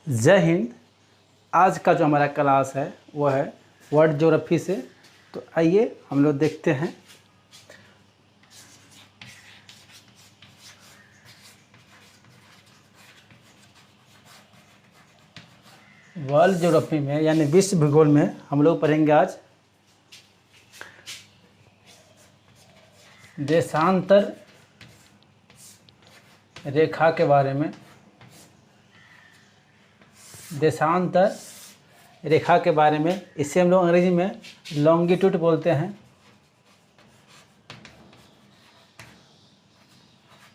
जय हिंद। आज का जो हमारा क्लास है वो है वर्ल्ड ज्योग्राफी से। तो आइए हम लोग देखते हैं। वर्ल्ड ज्योग्राफी में यानी विश्व भूगोल में हम लोग पढ़ेंगे आज देशांतर रेखा के बारे में। देशांतर रेखा के बारे में, इसे हम लोग अंग्रेजी में लॉन्गिट्यूड बोलते हैं।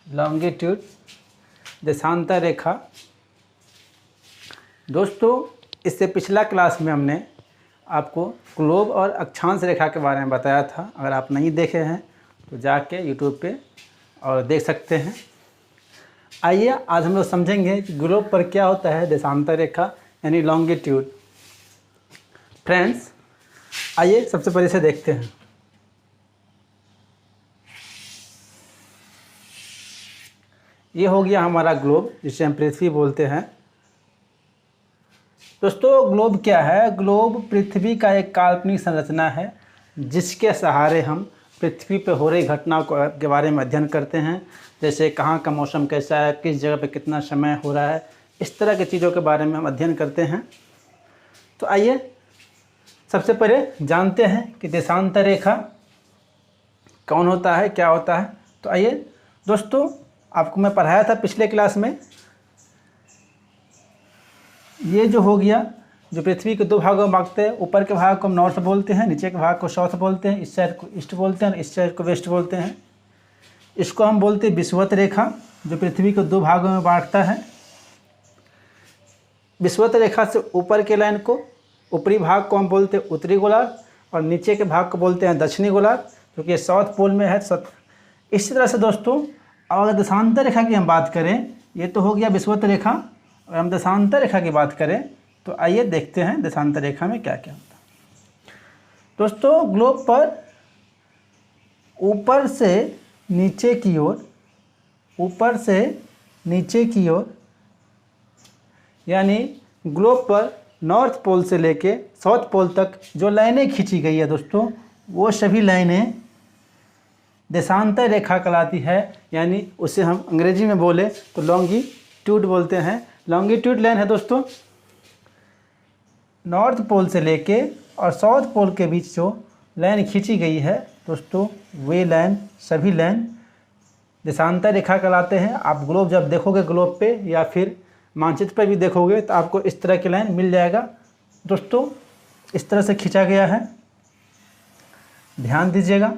लॉन्गिट्यूड, देशांतर रेखा। दोस्तों, इससे पिछला क्लास में हमने आपको ग्लोब और अक्षांश रेखा के बारे में बताया था। अगर आप नहीं देखे हैं तो जाके यूट्यूब पे और देख सकते हैं। आइए आज हम लोग समझेंगे कि ग्लोब पर क्या होता है देशांतर रेखा यानी लॉन्गिट्यूड। फ्रेंड्स, आइए सबसे पहले से देखते हैं। ये हो गया हमारा ग्लोब, जिसे हम पृथ्वी बोलते हैं। दोस्तों, ग्लोब क्या है? ग्लोब पृथ्वी का एक काल्पनिक संरचना है जिसके सहारे हम पृथ्वी पर हो रही घटनाओं के बारे में अध्ययन करते हैं। जैसे कहाँ का मौसम कैसा है, किस जगह पे कितना समय हो रहा है, इस तरह की चीज़ों के बारे में हम अध्ययन करते हैं। तो आइए सबसे पहले जानते हैं कि देशांतर रेखा कौन होता है, क्या होता है। तो आइए दोस्तों, आपको मैं पढ़ाया था पिछले क्लास में। ये जो हो गया, जो पृथ्वी के दो भागों में बांटते हैं, ऊपर के भाग को हम नॉर्थ बोलते हैं, नीचे के भाग को साउथ बोलते हैं, इस साइड को ईस्ट बोलते हैं और इस साइड को वेस्ट बोलते हैं। इसको हम बोलते हैं विषुवत रेखा, जो पृथ्वी को दो भागों में बांटता है। विषुवत रेखा से ऊपर के लाइन को, ऊपरी भाग को हम बोलते हैं उत्तरी गोलार्ध और नीचे के भाग को बोलते हैं दक्षिणी गोलार्ध, क्योंकि ये साउथ पोल में है। इसी तरह से दोस्तों, अगर देशांतर रेखा की हम बात करें, ये तो हो गया विषुवत रेखा, और हम देशांतर रेखा की बात करें तो आइए देखते हैं देशांतर रेखा में क्या क्या होता है। दोस्तों, ग्लोब पर ऊपर से नीचे की ओर, ऊपर से नीचे की ओर, यानी ग्लोब पर नॉर्थ पोल से लेके साउथ पोल तक जो लाइनें खींची गई है दोस्तों, वो सभी लाइनें देशांतर रेखा कहलाती है। यानी उसे हम अंग्रेजी में बोले तो लॉन्गिट्यूड बोलते हैं। लॉन्गिट्यूड लाइन है दोस्तों, नॉर्थ पोल से लेके और साउथ पोल के बीच जो लाइन खींची गई है दोस्तों, वे लाइन, सभी लाइन देशांतर रेखा कहलाते हैं। आप ग्लोब जब देखोगे, ग्लोब पे या फिर मानचित्र पर भी देखोगे तो आपको इस तरह की लाइन मिल जाएगा। दोस्तों, इस तरह से खींचा गया है, ध्यान दीजिएगा।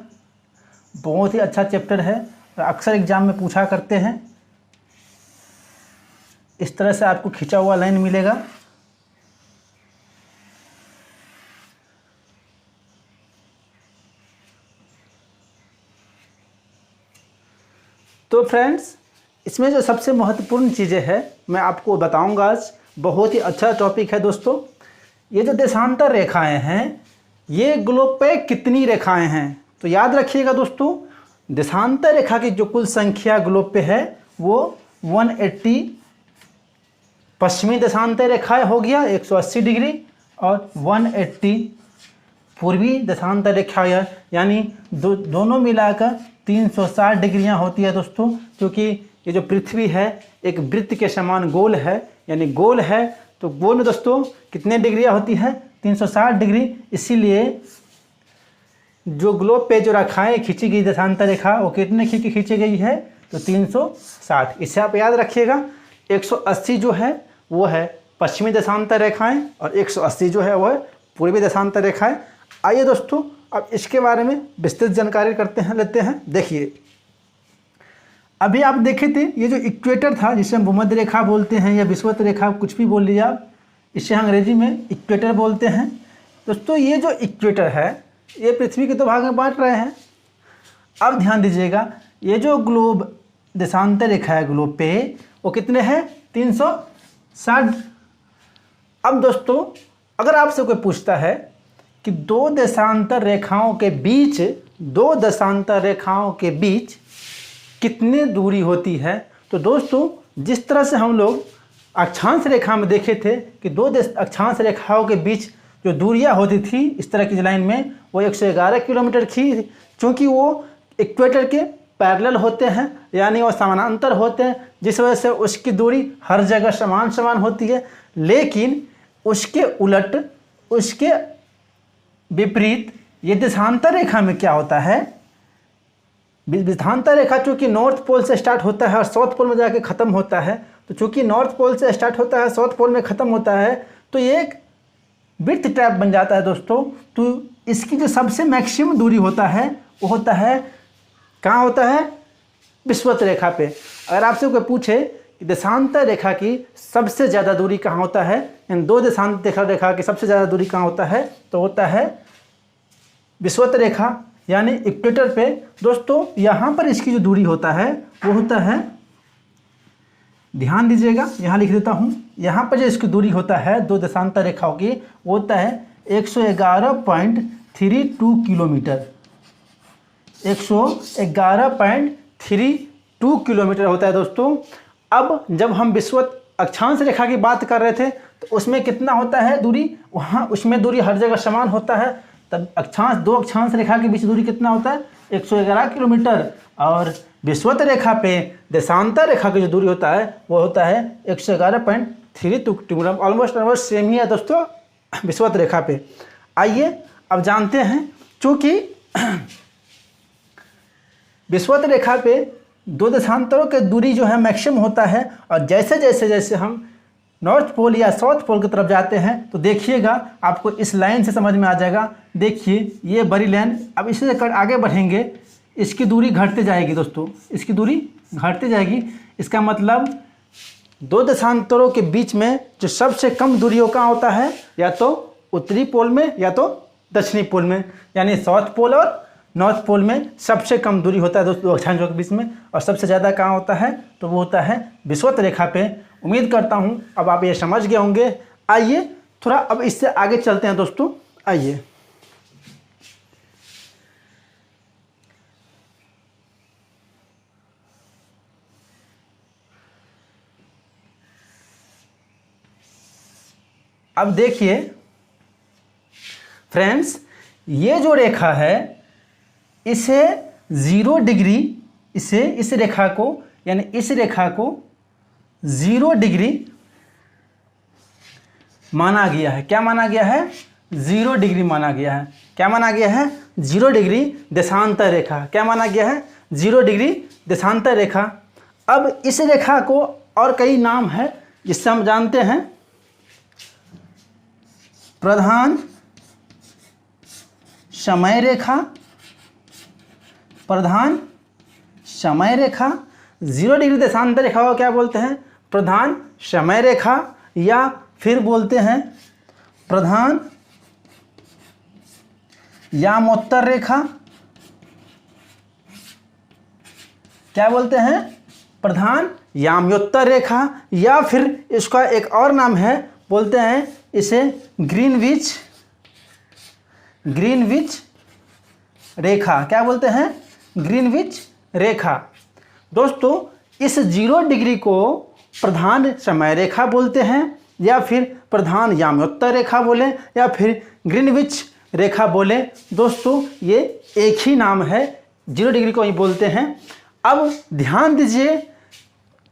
बहुत ही अच्छा चैप्टर है और अक्सर एग्जाम में पूछा करते हैं। इस तरह से आपको खींचा हुआ लाइन मिलेगा। तो फ्रेंड्स, इसमें जो सबसे महत्वपूर्ण चीज़ें हैं मैं आपको बताऊंगा आज। बहुत ही अच्छा टॉपिक है दोस्तों। ये जो देशांतर रेखाएं हैं, ये ग्लोब पे कितनी रेखाएं हैं तो याद रखिएगा दोस्तों, देशांतर रेखा की जो कुल संख्या ग्लोब पे है वो 180 पश्चिमी देशांतर रेखाएं हो गया 180 डिग्री, और 180 पूर्वी देशांतर रेखा, यानी दोनों मिलाकर 360 डिग्रियाँ होती है दोस्तों। क्योंकि ये जो पृथ्वी है एक वृत्त के समान गोल है, यानी गोल है तो गोल में दोस्तों कितने डिग्रियाँ होती है? 360 डिग्री। इसीलिए जो ग्लोब पे जो रेखाएं खींची गई देशांतर रेखा, वो कितने खींची गई है? तो 360। इसे आप याद रखिएगा। 180 जो है वो है पश्चिमी देशांतर रेखाएं और 180 जो है वो है पूर्वी देशांतर रेखाएं। आइए दोस्तों, अब इसके बारे में विस्तृत जानकारी लेते हैं। देखिए, अभी आप देखे थे ये जो इक्वेटर था, जिसे हम भूमध्य रेखा बोलते हैं या विषुवत रेखा, कुछ भी बोल लीजिए आप, इसे अंग्रेजी में इक्वेटर बोलते हैं। दोस्तों, ये जो इक्वेटर है ये पृथ्वी के दो भाग में बांट रहे हैं। अब ध्यान दीजिएगा, ये जो ग्लोब देशांतर रेखा है ग्लोब पे, वो कितने हैं? 360। अब दोस्तों, अगर आपसे कोई पूछता है कि दो देशांतर रेखाओं के बीच कितनी दूरी होती है, तो दोस्तों जिस तरह से हम लोग अक्षांश रेखा में देखे थे कि दो अक्षांश रेखाओं के बीच जो दूरियां होती थी इस तरह की लाइन में, वो 111 किलोमीटर थी। चूँकि वो इक्वेटर के पैरेलल होते हैं, यानी वो समानांतर होते हैं, जिस वजह से उसकी दूरी हर जगह समान समान होती है। लेकिन उसके उलट, उसके विपरीत ये देशांतर रेखा में क्या होता है, देशांतर रेखा चूँकि नॉर्थ पोल से स्टार्ट होता है और साउथ पोल में जाके ख़त्म होता है, तो चूँकि नॉर्थ पोल से स्टार्ट होता है साउथ पोल में ख़त्म होता है, तो ये एक विड्थ ट्रैप बन जाता है दोस्तों। तो इसकी जो सबसे मैक्सिमम दूरी होता है वो होता है, कहाँ होता है, विषुवत रेखा पे। अगर आपसे कोई पूछे कि देशांतर रेखा की सबसे ज़्यादा दूरी कहाँ होता है, इन दो देशांतर रेखा की सबसे ज़्यादा दूरी कहाँ होता है, तो होता है विषुवत रेखा यानी इक्वेटर पे। दोस्तों यहाँ पर इसकी जो दूरी होता है वो होता है, ध्यान दीजिएगा, यहाँ लिख देता हूँ, यहाँ पर जो इसकी दूरी होता है दो देशांतर रेखाओं की, वो होता है 111.32 किलोमीटर। 111.32 किलोमीटर होता है दोस्तों। अब जब हम विषुवत अक्षांश रेखा की बात कर रहे थे तो उसमें कितना होता है दूरी, वहाँ उसमें दूरी हर जगह समान होता है। तब दो अक्षांश रेखा के बीच दूरी कितना होता है, 111 किलोमीटर। और विषुवत रेखा पे देशांतर रेखा की जो दूरी होता है वो होता है 111.32 किलोमीटर। ऑलमोस्ट सेम ही है दोस्तों विषुवत रेखा पे। आइए अब जानते हैं, चूँकि विषुवत रेखा पे दो देशांतरों की दूरी जो है मैक्सिमम होता है, और जैसे जैसे जैसे हम नॉर्थ पोल या साउथ पोल की तरफ जाते हैं तो देखिएगा आपको इस लाइन से समझ में आ जाएगा। देखिए ये बड़ी लाइन, अब इसे कर आगे बढ़ेंगे, इसकी दूरी घटते जाएगी दोस्तों, इसकी दूरी घटती जाएगी। इसका मतलब दो देशांतरों के बीच में जो सबसे कम दूरियों का होता है, या तो उत्तरी पोल में या तो दक्षिणी पोल में, यानी साउथ पोल और नॉर्थ पोल में सबसे कम दूरी होता है दोस्तों अक्षांशों के बीच में। और सबसे ज़्यादा कहाँ होता है, तो वो होता है विषुवत रेखा पे। उम्मीद करता हूँ अब आप ये समझ गए होंगे। आइए थोड़ा अब इससे आगे चलते हैं दोस्तों। आइए अब देखिए फ्रेंड्स, ये जो रेखा है इसे 0 डिग्री, इस रेखा को, यानी इस रेखा को 0 डिग्री माना गया है। क्या माना गया है, 0 डिग्री माना गया है। क्या माना गया है, 0 डिग्री देशांतर रेखा। क्या माना गया है, 0 डिग्री देशांतर रेखा। अब इस रेखा को और कई नाम है जिससे हम जानते हैं, प्रधान समय रेखा, प्रधान समय रेखा। 0 डिग्री देशांतर रेखा को क्या बोलते हैं, प्रधान समय रेखा, या फिर बोलते हैं प्रधान यामोत्तर रेखा। क्या बोलते हैं, प्रधान यामोत्तर रेखा, या फिर इसका एक और नाम है, बोलते हैं इसे ग्रीनविच रेखा। क्या बोलते हैं, ग्रीनविच रेखा। दोस्तों इस 0 डिग्री को प्रधान समय रेखा बोलते हैं, या फिर प्रधान यामोत्तर रेखा बोले, या फिर ग्रीनविच रेखा बोले। दोस्तों ये एक ही नाम है, 0 डिग्री को ही बोलते हैं। अब ध्यान दीजिए,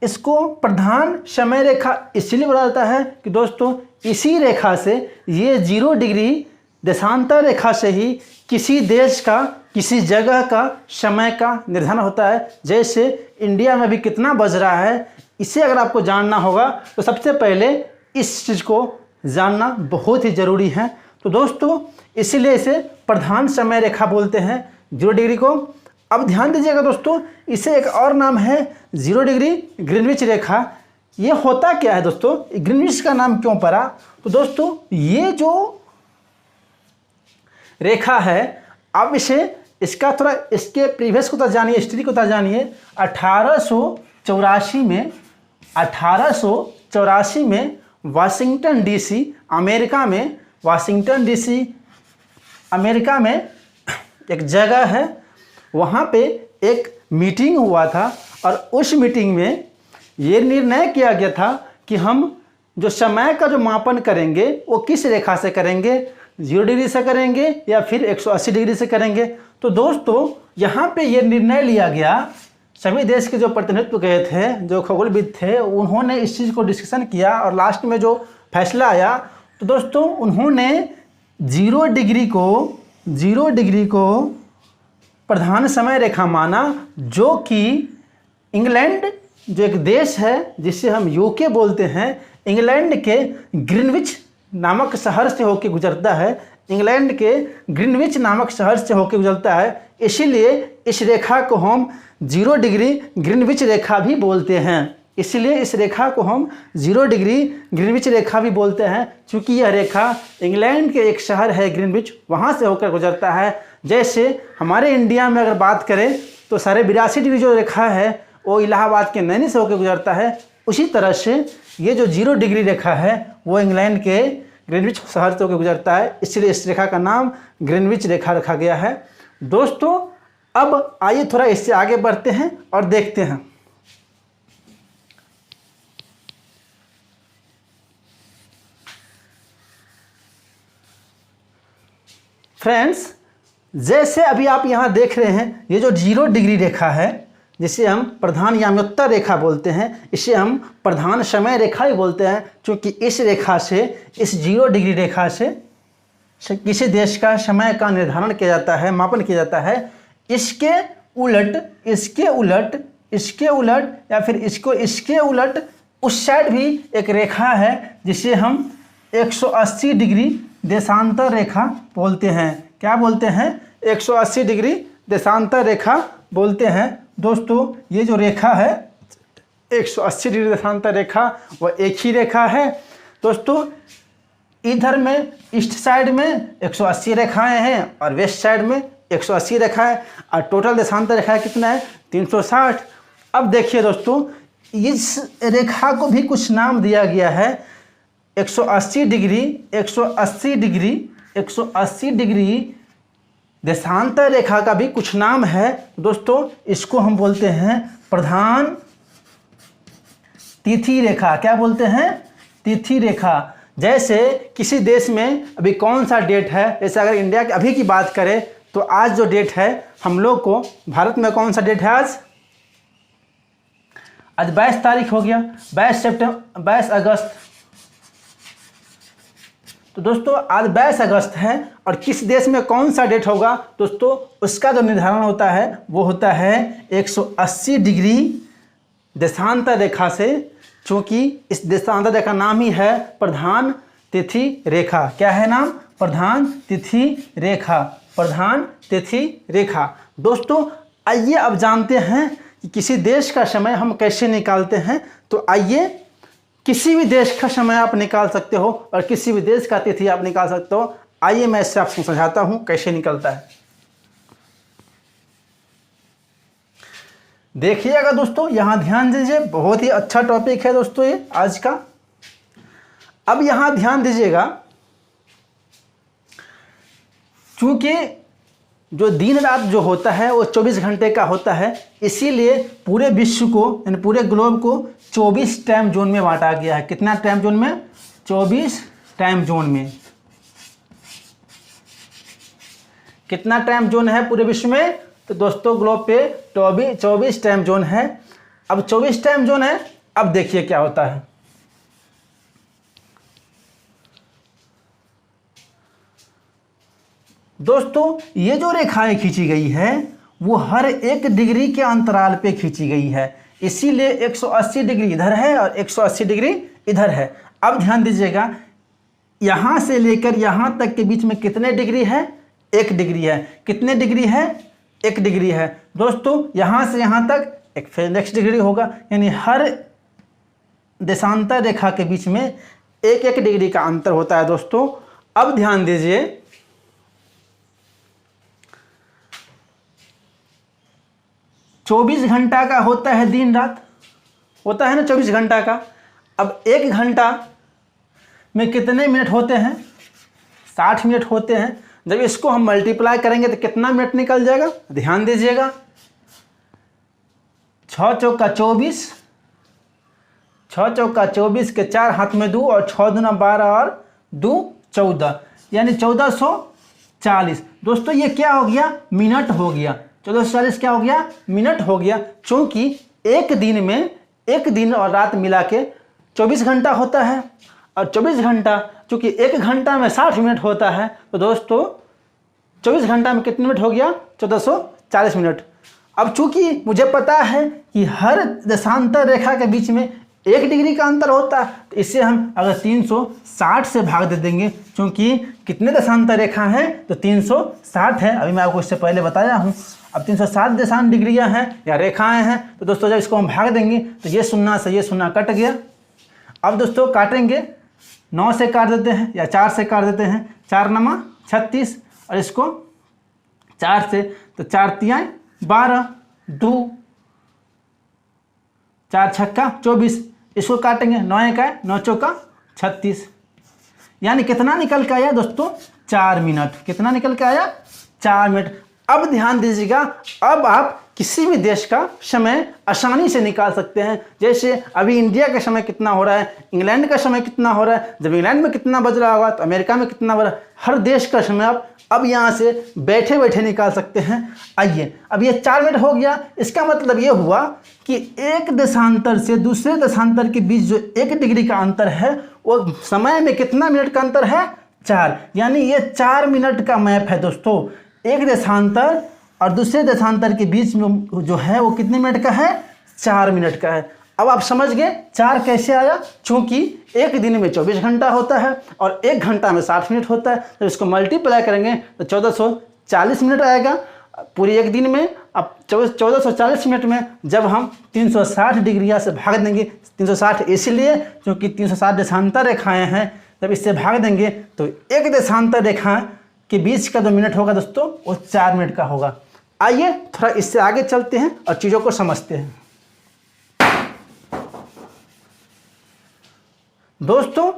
इसको प्रधान समय रेखा इसलिए बोला जाता है कि दोस्तों इसी रेखा से, ये 0 डिग्री देशांतर रेखा से ही किसी देश का, किसी जगह का समय का निर्धारण होता है। जैसे इंडिया में भी कितना बज रहा है, इसे अगर आपको जानना होगा तो सबसे पहले इस चीज़ को जानना बहुत ही ज़रूरी है। तो दोस्तों इसीलिए इसे प्रधान समय रेखा बोलते हैं 0 डिग्री को। अब ध्यान दीजिएगा दोस्तों, इसे एक और नाम है 0 डिग्री ग्रीनविच रेखा। ये होता क्या है दोस्तों, ग्रीनविच का नाम क्यों पड़ा, तो दोस्तों ये जो रेखा है, अब इसका थोड़ा इसके प्रीवियस को तो जानिए, हिस्ट्री को तो जानिए। 1884 में वाशिंगटन डीसी अमेरिका में एक जगह है, वहाँ पे एक मीटिंग हुआ था, और उस मीटिंग में ये निर्णय किया गया था कि हम जो समय का जो मापन करेंगे वो किस रेखा से करेंगे, 0 डिग्री से करेंगे या फिर 180 डिग्री से करेंगे। तो दोस्तों यहाँ पे ये निर्णय लिया गया, सभी देश के जो प्रतिनिधित्व गए थे, जो खगोलविद थे, उन्होंने इस चीज़ को डिस्कशन किया और लास्ट में जो फैसला आया, तो दोस्तों उन्होंने 0 डिग्री को प्रधान समय रेखा माना, जो कि इंग्लैंड जो एक देश है जिसे हम यूके बोलते हैं, इंग्लैंड के ग्रीनविच नामक शहर से होकर गुजरता है, इंग्लैंड के ग्रीनविच नामक शहर से होकर गुजरता है। इसीलिए इस रेखा को हम 0 डिग्री ग्रीनविच रेखा भी बोलते हैं। इसलिए इस रेखा को हम 0 डिग्री ग्रीनविच रेखा भी बोलते हैं, क्योंकि यह रेखा इंग्लैंड के एक शहर है ग्रीनविच, वहाँ से होकर गुजरता है। जैसे हमारे इंडिया में अगर बात करें तो 82.5 डिग्री जो रेखा है वो इलाहाबाद के नैनी से होकर गुजरता है। उसी तरह से ये जो 0 डिग्री रेखा है वो इंग्लैंड के ग्रीनविच शहर से होकर गुजरता है, इसलिए इस रेखा का नाम ग्रीनविच रेखा रखा गया है। दोस्तों अब आइए थोड़ा इससे आगे बढ़ते हैं और देखते हैं। फ्रेंड्स, जैसे अभी आप यहाँ देख रहे हैं, ये जो 0 डिग्री रेखा है जिसे हम प्रधान याम्योत्तर रेखा बोलते हैं, इसे हम प्रधान समय रेखा भी बोलते हैं, क्योंकि इस रेखा से, इस 0 डिग्री रेखा से किसी देश का समय का निर्धारण किया जाता है, मापन किया जाता है। इसके उलट या फिर इसके उलट उस साइड भी एक रेखा है जिसे हम 180 डिग्री देशांतर रेखा बोलते हैं। क्या बोलते हैं? 180 डिग्री देशांतर रेखा बोलते हैं। दोस्तों ये जो रेखा है 180 डिग्री देशांतर रेखा, वह एक ही रेखा है। दोस्तों इधर में ईस्ट साइड में 180 रेखाएं हैं और वेस्ट साइड में 180 रेखाएं, और टोटल देशांतर रेखा कितना है? 360। अब देखिए दोस्तों, इस रेखा को भी कुछ नाम दिया गया है। 180 डिग्री देशांतर रेखा का भी कुछ नाम है। दोस्तों इसको हम बोलते हैं प्रधान तिथि रेखा। क्या बोलते हैं? तिथि रेखा। जैसे किसी देश में अभी कौन सा डेट है, जैसे अगर इंडिया की अभी की बात करें तो आज जो डेट है हम लोग को, भारत में कौन सा डेट है आज 22 तारीख हो गया, 22 अगस्त। तो दोस्तों आज 22 अगस्त है, और किस देश में कौन सा डेट होगा दोस्तों, उसका जो निर्धारण होता है वो होता है 180 डिग्री देशांतर रेखा से, क्योंकि इस देशांतर रेखा का नाम ही है प्रधान तिथि रेखा। क्या है नाम? प्रधान तिथि रेखा। प्रधान तिथि रेखा। दोस्तों आइए अब जानते हैं कि किसी देश का समय हम कैसे निकालते हैं। तो आइए, किसी भी देश का समय आप निकाल सकते हो और किसी भी देश का तिथि आप निकाल सकते हो। आइए मैं इससे आपको समझाता हूं कैसे निकलता है। देखिएगा दोस्तों, यहां ध्यान दीजिए, बहुत ही अच्छा टॉपिक है दोस्तों ये आज का। अब यहां ध्यान दीजिएगा, क्योंकि जो दिन रात जो होता है वो 24 घंटे का होता है, इसीलिए पूरे विश्व को यानी पूरे ग्लोब को 24 टाइम जोन में बांटा गया है। कितना टाइम जोन में? 24 टाइम जोन में। कितना टाइम जोन है पूरे विश्व में? तो दोस्तों ग्लोब पे 24 टाइम जोन है। अब 24 टाइम जोन है, अब देखिए क्या होता है। दोस्तों ये जो रेखाएं खींची गई है वो हर 1 डिग्री के अंतराल पे खींची गई है, इसीलिए 180 डिग्री इधर है और 180 डिग्री इधर है। अब ध्यान दीजिएगा, यहां से लेकर यहां तक के बीच में कितने डिग्री है? 1 डिग्री है। कितने डिग्री है? 1 डिग्री है। दोस्तों यहां से यहां तक एक फिर नेक्स्ट डिग्री होगा, यानी हर देशांतर रेखा के बीच में 1 डिग्री का अंतर होता है दोस्तों। अब ध्यान दीजिए, 24 घंटा का होता है दिन रात, होता है ना 24 घंटा का। अब 1 घंटा में कितने मिनट होते हैं? 60 मिनट होते हैं। जब इसको हम मल्टीप्लाई करेंगे तो कितना मिनट निकल जाएगा? ध्यान दीजिएगा, 6 चौका 24, 6 चौका 24 के 4 हाथ में 2 और 6 दूना 12 और 2 14 यानी 1440। दोस्तों ये क्या हो गया? मिनट हो गया। 1440 क्या हो गया? मिनट हो गया। चूँकि एक दिन और रात मिला के 24 घंटा होता है और 24 घंटा चूँकि 1 घंटा में 60 मिनट होता है, तो दोस्तों 24 घंटा में कितने मिनट हो गया? 1440 मिनट। अब चूंकि मुझे पता है कि हर देशांतर रेखा के बीच में 1 डिग्री का अंतर होता है, तो इससे हम अगर 360 से भाग दे देंगे, क्योंकि कितने देशांतर रेखा हैं? तो 360 है। अभी मैं आपको इससे पहले बताया हूँ। अब 360 देशांतर डिग्रियाँ हैं या रेखाएँ हैं, तो दोस्तों जब इसको हम भाग देंगे तो ये 0 से ये 0 कट गया। अब दोस्तों काटेंगे, 9 से काट देते हैं या 4 से काट देते हैं। 4 नमा 36 और इसको 4 से, तो 4 तियाँ 12, 2 4 छक्का 24। इसको काटेंगे, 9 एका 9 चौका 36, यानी कितना निकल के आया दोस्तों? 4 मिनट। कितना निकल के आया? 4 मिनट। अब ध्यान दीजिएगा, अब आप किसी भी देश का समय आसानी से निकाल सकते हैं। जैसे अभी इंडिया का समय कितना हो रहा है, इंग्लैंड का समय कितना हो रहा है, जब इंग्लैंड में कितना बज रहा होगा तो अमेरिका में कितना बज रहा है। हर देश का समय आप अब यहाँ से बैठे बैठे निकाल सकते हैं। आइए, अब ये 4 मिनट हो गया। इसका मतलब ये हुआ कि एक देशांतर से दूसरे देशांतर के बीच जो 1 डिग्री का अंतर है, वो समय में कितना मिनट का अंतर है? 4। यानी ये 4 मिनट का मैप है दोस्तों। एक देशांतर और दूसरे देशांतर के बीच में जो है वो कितने मिनट का है? 4 मिनट का है। अब आप समझ गए 4 कैसे आया? चूँकि एक दिन में 24 घंटा होता है और 1 घंटा में 60 मिनट होता है, तो इसको मल्टीप्लाई करेंगे तो 1440 मिनट आएगा पूरी एक दिन में। अब 1440 मिनट में जब हम 360 डिग्रिया से भाग देंगे, 360 इसलिए क्योंकि 360 देशांतर रेखाएँ हैं, जब इससे भाग देंगे तो एक देशांतर रेखा के बीच का जो मिनट होगा दोस्तों वो 4 मिनट का होगा। आइए थोड़ा इससे आगे चलते हैं और चीज़ों को समझते हैं। दोस्तों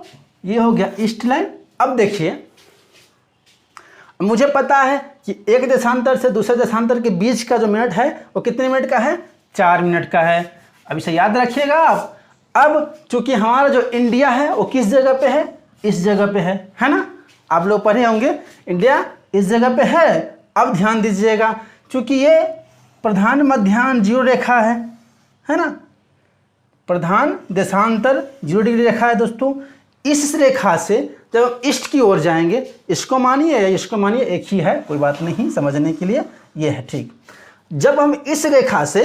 ये हो गया ईस्ट लाइन। अब देखिए, मुझे पता है कि एक देशांतर से दूसरे देशांतर के बीच का जो मिनट है वो कितने मिनट का है? 4 मिनट का है। अब इसे याद रखिएगा आप। अब चूंकि हमारा जो इंडिया है वो किस जगह पे है? इस जगह पे है ना? आप लोग पढ़े होंगे इंडिया इस जगह पे है। अब ध्यान दीजिएगा, चूंकि ये प्रधान मध्याह्न 0 रेखा है ना? प्रधान देशांतर 0 डिग्री रेखा है दोस्तों। इस रेखा से जब हम ईस्ट की ओर जाएंगे, इसको मानिए या इसको मानिए, एक ही है, कोई बात नहीं, समझने के लिए ये है ठीक। जब हम इस रेखा से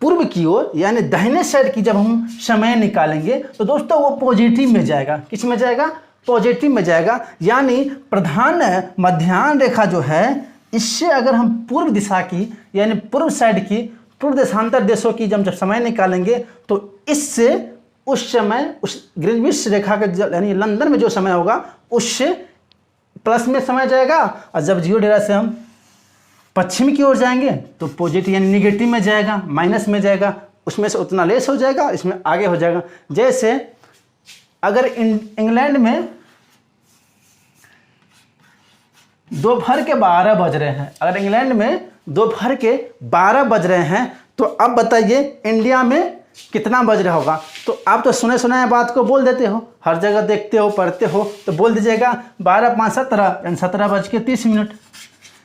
पूर्व की ओर यानी दाहिने साइड की जब हम समय निकालेंगे तो दोस्तों वो पॉजिटिव में जाएगा। किस में जाएगा? पॉजिटिव में जाएगा। यानी प्रधान मध्याह्न रेखा जो है, इससे अगर हम पूर्व दिशा की यानी पूर्व साइड की पूर्व देशांतर देशों की जब समय निकालेंगे तो इससे उस समय उस ग्रीनविच रेखा के यानी लंदन में जो समय होगा उससे प्लस में समय जाएगा। और जब 0 डिग्री से हम पश्चिम की ओर जाएंगे तो पॉजिटिव यानी निगेटिव में जाएगा, माइनस में जाएगा। उसमें से उतना लेस हो जाएगा, इसमें आगे हो जाएगा। जैसे अगर इंग्लैंड में दोपहर के 12 बज रहे हैं, अगर इंग्लैंड में दोपहर के 12 बज रहे हैं, तो अब बताइए इंडिया में कितना बज रहा होगा? तो आप तो सुने सुनाए बात को बोल देते हो, हर जगह देखते हो, पढ़ते हो, तो बोल दीजिएगा 12 5 17 यानी 17:30,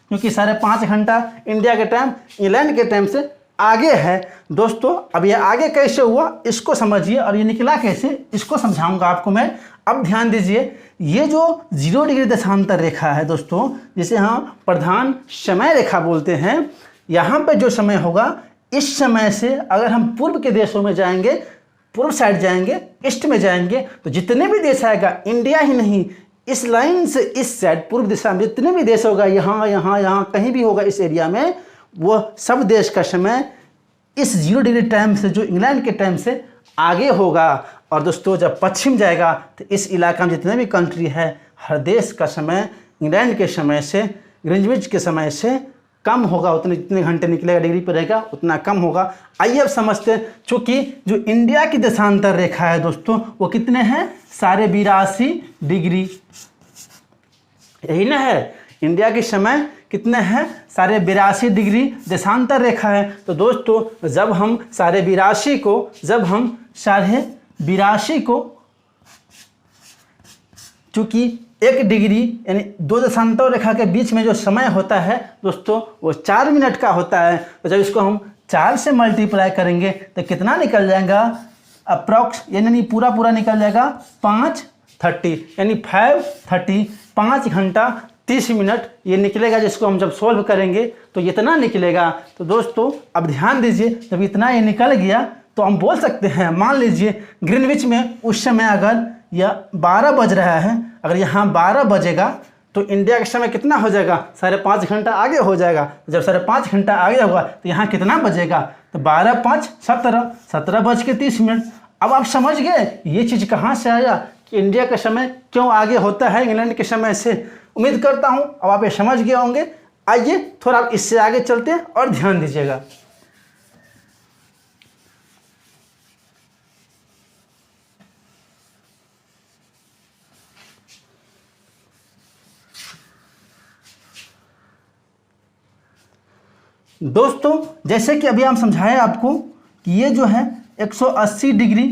क्योंकि 5.5 घंटा इंडिया के टाइम इंग्लैंड के टाइम से आगे है। दोस्तों अब ये आगे कैसे हुआ इसको समझिए, और ये निकला कैसे इसको समझाऊंगा आपको मैं। अब ध्यान दीजिए, ये जो 0 डिग्री देशांतर रेखा है दोस्तों, जिसे हम प्रधान समय रेखा बोलते हैं, यहाँ पे जो समय होगा, इस समय से अगर हम पूर्व के देशों में जाएंगे, पूर्व साइड जाएंगे, ईस्ट में जाएंगे, तो जितने भी देश आएगा, इंडिया ही नहीं, इस लाइन से इस साइड पूर्व दिशा में जितने भी देश होगा, यहाँ कहीं भी होगा इस एरिया में, वो सब देश का समय इस 0 डिग्री टाइम से जो इंग्लैंड के टाइम से आगे होगा। और दोस्तों जब पश्चिम जाएगा तो इस इलाका में जितने भी कंट्री है, हर देश का समय इंग्लैंड के समय से, ग्रीनविच के समय से कम होगा। उतने जितने घंटे निकलेगा डिग्री पर रहेगा उतना कम होगा। आइए अब समझते हैं, चूँकि जो इंडिया की देशांतर रेखा है दोस्तों, वो कितने हैं? 82.5 डिग्री, यही ना है। इंडिया की समय कितने हैं? 82.5 डिग्री देशांतर रेखा है। तो दोस्तों जब हम 82.5 को जब हम 82 को, चूँकि 1 डिग्री यानी 2 देशांतर रेखा के बीच में जो समय होता है दोस्तों वो 4 मिनट का होता है। तो जब इसको हम 4 से मल्टीप्लाई करेंगे तो कितना निकल जाएगा, अप्रॉक्स यानी पूरा निकल जाएगा 5:30 यानी 5:30, 5 घंटा 30 मिनट ये निकलेगा। जिसको हम जब सोल्व करेंगे तो इतना निकलेगा। तो दोस्तों अब ध्यान दीजिए, जब इतना ये निकल गया तो हम बोल सकते हैं, मान लीजिए ग्रीनविच में उस समय अगर यह 12 बज रहा है, अगर यहाँ 12 बजेगा तो इंडिया का समय कितना हो जाएगा, 5.5 घंटा आगे हो जाएगा। जब 5.5 घंटा आगे होगा तो यहाँ कितना बजेगा, तो 12 5 17, 17:30। अब आप समझ गए ये चीज़ कहाँ से आया कि इंडिया का समय क्यों आगे होता है इंग्लैंड के समय से। उम्मीद करता हूँ अब आप ये समझ गए होंगे। आइए थोड़ा इससे आगे चलते हैं और ध्यान दीजिएगा। दोस्तों जैसे कि अभी हम समझाए आपको कि ये जो है 180 डिग्री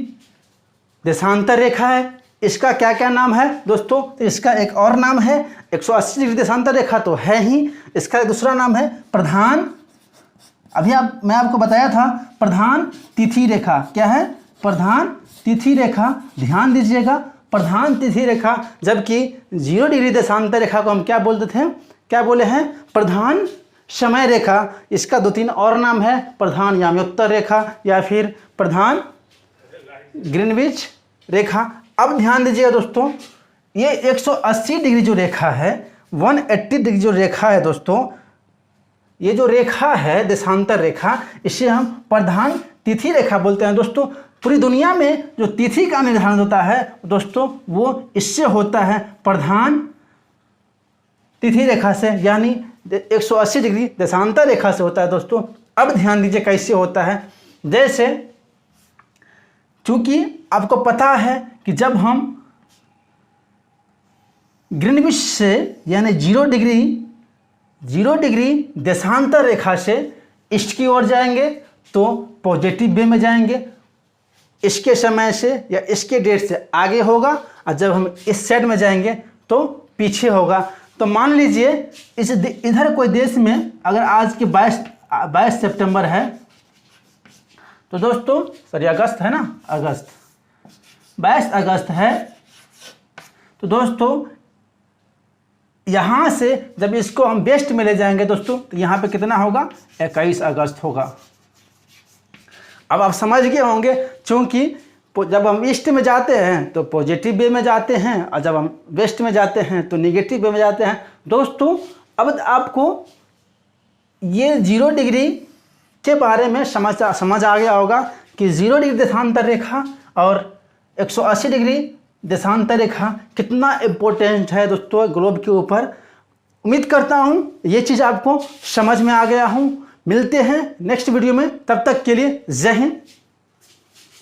देशांतर रेखा है, इसका क्या क्या नाम है दोस्तों, तो इसका एक और नाम है 180 डिग्री देशांतर रेखा तो है ही, इसका दूसरा नाम है प्रधान, अभी मैं आपको बताया था प्रधान तिथि रेखा। क्या है, प्रधान तिथि रेखा। ध्यान दीजिएगा, प्रधान तिथि रेखा। जबकि 0 डिग्री देशांतर रेखा को हम क्या बोलते थे, क्या बोले हैं, प्रधान समय रेखा। इसका 2-3 और नाम है, प्रधान याम्योत्तर रेखा या फिर प्रधान ग्रीनविच रेखा। अब ध्यान दीजिएगा दोस्तों, ये 180 डिग्री जो रेखा है, 180 डिग्री जो रेखा है दोस्तों, ये जो रेखा है देशांतर रेखा, इसे हम प्रधान तिथि रेखा बोलते हैं दोस्तों। पूरी दुनिया में जो तिथि का निर्धारण होता है दोस्तों वो इससे होता है, प्रधान तिथि रेखा से, यानी 180 डिग्री देशांतर रेखा से होता है दोस्तों। अब ध्यान दीजिए कैसे होता है। जैसे चूंकि आपको पता है कि जब हम ग्रीनविच से यानी 0 डिग्री देशांतर रेखा से ईस्ट की ओर जाएंगे तो पॉजिटिव वे में जाएंगे, इसके समय से या इसके डेट से आगे होगा, और जब हम इस साइड में जाएंगे तो पीछे होगा। तो मान लीजिए इधर कोई देश में अगर आज की 22 सितंबर है तो दोस्तों अगस्त है ना, अगस्त 22 अगस्त है, तो दोस्तों यहाँ से जब इसको हम वेस्ट में ले जाएंगे दोस्तों तो यहाँ पे कितना होगा, 21 अगस्त होगा। अब आप समझ गए होंगे, क्योंकि जब हम ईस्ट में जाते हैं तो पॉजिटिव वे में जाते हैं और जब हम वेस्ट में जाते हैं तो निगेटिव वे में जाते हैं। दोस्तों अब आपको ये 0 डिग्री के बारे में समझ आ गया होगा कि 0 डिग्री देशांतर रेखा और 180 डिग्री देशांतर रेखा कितना इम्पोर्टेंट है दोस्तों ग्लोब के ऊपर। उम्मीद करता हूँ ये चीज़ आपको समझ में आ गया हूँ। मिलते हैं नेक्स्ट वीडियो में, तब तक के लिए जय हिंद।